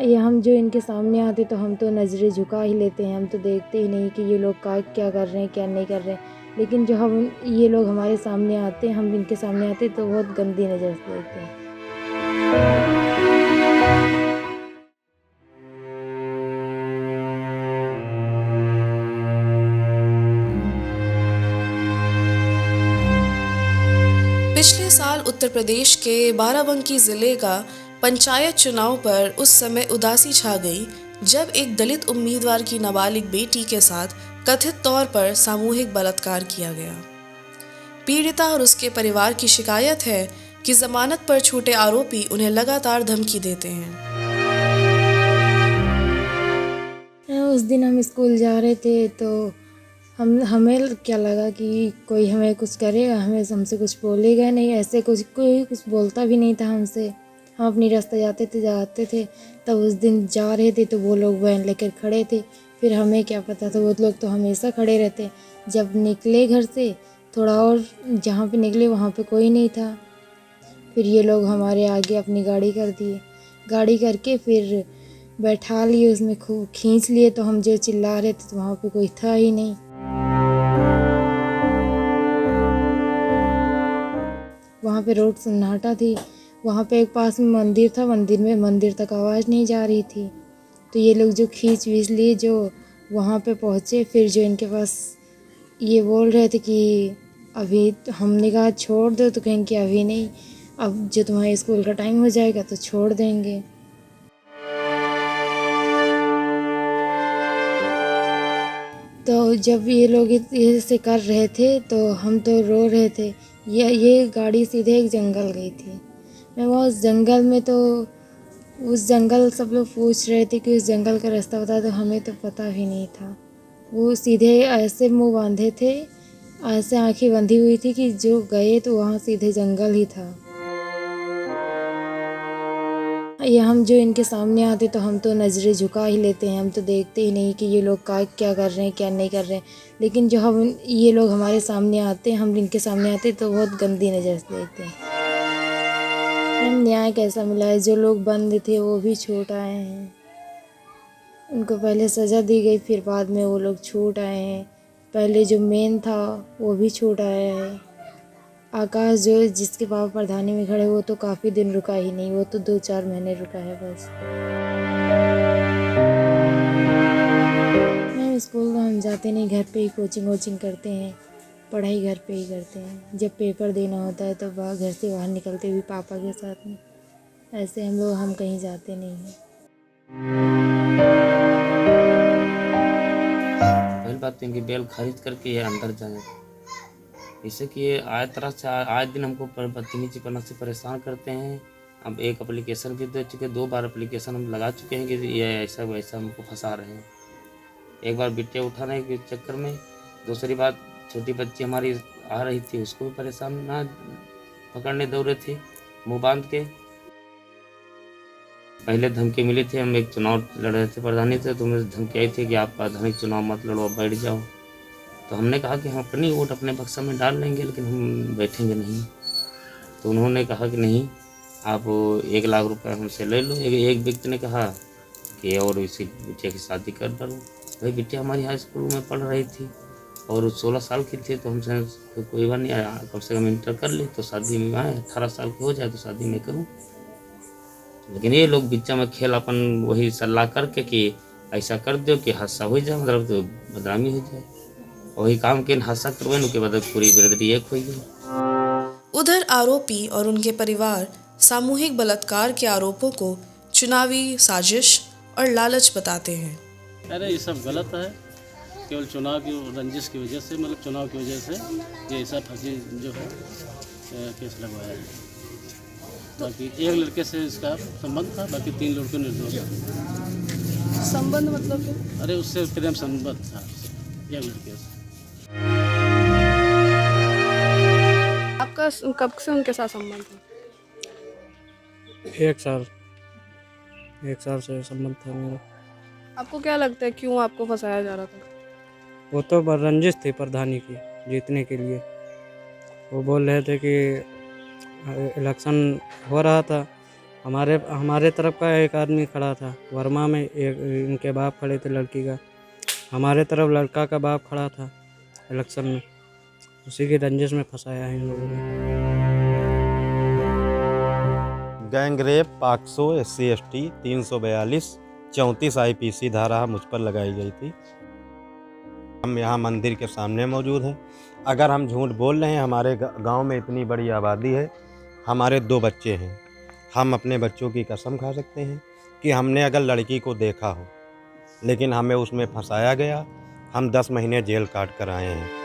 ये हम जो इनके सामने आते तो हम तो नज़रें झुका ही लेते हैं, हम तो देखते ही नहीं कि ये लोग क्या कर रहे हैं, क्या नहीं कर रहे हैं। लेकिन जो हम ये लोग हमारे सामने आते हैं, हम इनके सामने आते तो बहुत गंदी नज़र से देखते हैं। पिछले साल उत्तर प्रदेश के बाराबंकी जिले का पंचायत चुनाव पर उस समय उदासी छा गई जब एक दलित उम्मीदवार की नाबालिग बेटी के साथ कथित तौर पर सामूहिक बलात्कार किया गया। पीड़िता और उसके परिवार की शिकायत है कि जमानत पर छूटे आरोपी उन्हें लगातार धमकी देते हैं। उस दिन हम स्कूल जा रहे थे तो हमें क्या लगा कि कोई हमें कुछ करेगा, हमसे कुछ बोलेगा नहीं, ऐसे कोई कुछ बोलता भी नहीं था हमसे। हम अपनी रास्ते जाते थे। तब उस दिन जा रहे थे तो वो लोग वैन लेकर खड़े थे। फिर हमें क्या पता था, वो लोग तो हमेशा खड़े रहते। जब निकले घर से थोड़ा और जहाँ पे निकले वहाँ पे कोई नहीं था। फिर ये लोग हमारे आगे अपनी गाड़ी कर दिए। गाड़ी करके फिर बैठा लिए, उसमें खूब खींच लिए। तो हम जो चिल्ला रहे थे तो वहाँ पे कोई था ही नहीं। वहाँ पे रोड सन्नाटा थी। वहाँ पे एक पास में मंदिर था, मंदिर तक आवाज़ नहीं जा रही थी। तो ये लोग जो खींच वीच लिए, जो वहाँ पे पहुँचे, फिर जो इनके पास ये बोल रहे थे कि अभी तो हमने कहा छोड़ दो, तो कहें कि अभी नहीं, अब जो तुम्हारे स्कूल का टाइम हो जाएगा तो छोड़ देंगे। तो जब ये लोग ऐसे कर रहे थे तो हम तो रो रहे थे। ये गाड़ी सीधे एक जंगल गई थी। मैं वहाँ उस जंगल में तो उस जंगल सब लोग पूछ रहे थे कि उस जंगल का रास्ता बता दो, हमें तो पता भी नहीं था। वो सीधे ऐसे मुंह बांधे थे, ऐसे आंखें बंधी हुई थी कि जो गए तो वहाँ सीधे जंगल ही था। ये हम जो इनके सामने आते तो हम तो नज़रें झुका ही लेते हैं, हम तो देखते ही नहीं कि ये लोग क्या कर रहे हैं, क्या नहीं कर रहे हैं। लेकिन जो ये लोग हमारे सामने आते हैं, हम इनके सामने आते तो बहुत गंदी नज़र से देखते हैं। मैम न्याय कैसा मिला है, जो लोग बंद थे वो भी छूट आए हैं। उनको पहले सज़ा दी गई, फिर बाद में वो लोग छूट आए हैं। पहले जो मेन था वो भी छूट आया है। आकाश जो जिसके पापा प्रधानी में खड़े, वो तो काफ़ी दिन रुका ही नहीं, वो तो 2-4 महीने रुका है बस। मैम स्कूल तो हम जाते नहीं, घर पे ही कोचिंग करते हैं। पढ़ाई घर पे ही करते हैं। जब पेपर देना होता है तो घर से बाहर निकलते भी पापा के साथ में। ऐसे हम कहीं जाते नहीं हैं। पहली बात तो इनकी बेल खरीद करके ये अंदर जाए, इससे कि ये आए तरह से आए दिन हमको बदतमीजी करने से परेशान करते हैं। अब एक एप्लीकेशन भी दे चुके, 2 बार एप्लीकेशन हम लगा चुके हैं कि ये ऐसा वैसा हमको फंसा रहे हैं। एक बार बिटिया उठाने के चक्कर में, दूसरी बात छोटी बच्ची हमारी आ रही थी, उसको भी परेशान ना पकड़ने दौड़े थे मुँह बांध के। पहले धमकी मिली थी, हम एक चुनाव लड़ रहे थे प्रधानी से, तो मुझे धमकी आई थी कि आप प्रधानी चुनाव मत लड़ो, बैठ जाओ। तो हमने कहा कि हम अपनी वोट अपने बक्सा में डाल लेंगे, लेकिन हम बैठेंगे नहीं। तो उन्होंने कहा कि नहीं, आप 1 लाख रुपए हमसे ले लो। एक व्यक्ति ने कहा कि और इसी बिटिया की शादी कर डालो। भाई बिटिया हमारी हाई स्कूल में पढ़ रही थी और 16 साल की थी, तो हमसे कोई बात नहीं, कम से कम इंटर कर ले तो शादी में आए, 18 साल की हो जाए तो शादी में करूँ। लेकिन ये लोग बीच में खेल अपन वही सलाह करके कि ऐसा कर दो कि हादसा हो जाए, मतलब तो बदनामी हो जाए। वही काम के हादसा करवाने के बाद पूरी बिरादरी एक हो गई। उधर आरोपी और उनके परिवार सामूहिक बलात्कार के आरोपों को चुनावी साजिश और लालच बताते हैं। अरे ये सब गलत है, केवल चुनाव की रंजिश की वजह से, मतलब चुनाव की वजह से ये ऐसा फंसी जो है केस लगवाया है। बाकी एक लड़के से इसका संबंध था, बाकी 3 लड़के निर्दोष हैं। संबंध मतलब क्या? अरे उससे प्रेम संबंध था एक लड़के से। आपका कब से उनके साथ संबंध है? 1 साल से संबंध था मेरा। आपको क्या लगता है क्यों आपको फंसाया जा रहा था? वो तो रंजिश थी प्रधानी की जीतने के लिए। वो बोल रहे थे कि इलेक्शन हो रहा था हमारे तरफ का एक आदमी खड़ा था वर्मा में, एक इनके बाप खड़े थे लड़की का, हमारे तरफ लड़का का बाप खड़ा था इलेक्शन में, उसी की रंजिश में फंसाया है इन लोगों ने। Gang rape POCSO SC/ST 342 34 IPC धारा मुझ पर लगाई गई थी। हम यहाँ मंदिर के सामने मौजूद हैं। अगर हम झूठ बोल रहे हैं, हमारे गांव में इतनी बड़ी आबादी है, हमारे 2 बच्चे हैं, हम अपने बच्चों की कसम खा सकते हैं कि हमने अगर लड़की को देखा हो, लेकिन हमें उसमें फंसाया गया। हम 10 महीने जेल काट कर आए हैं।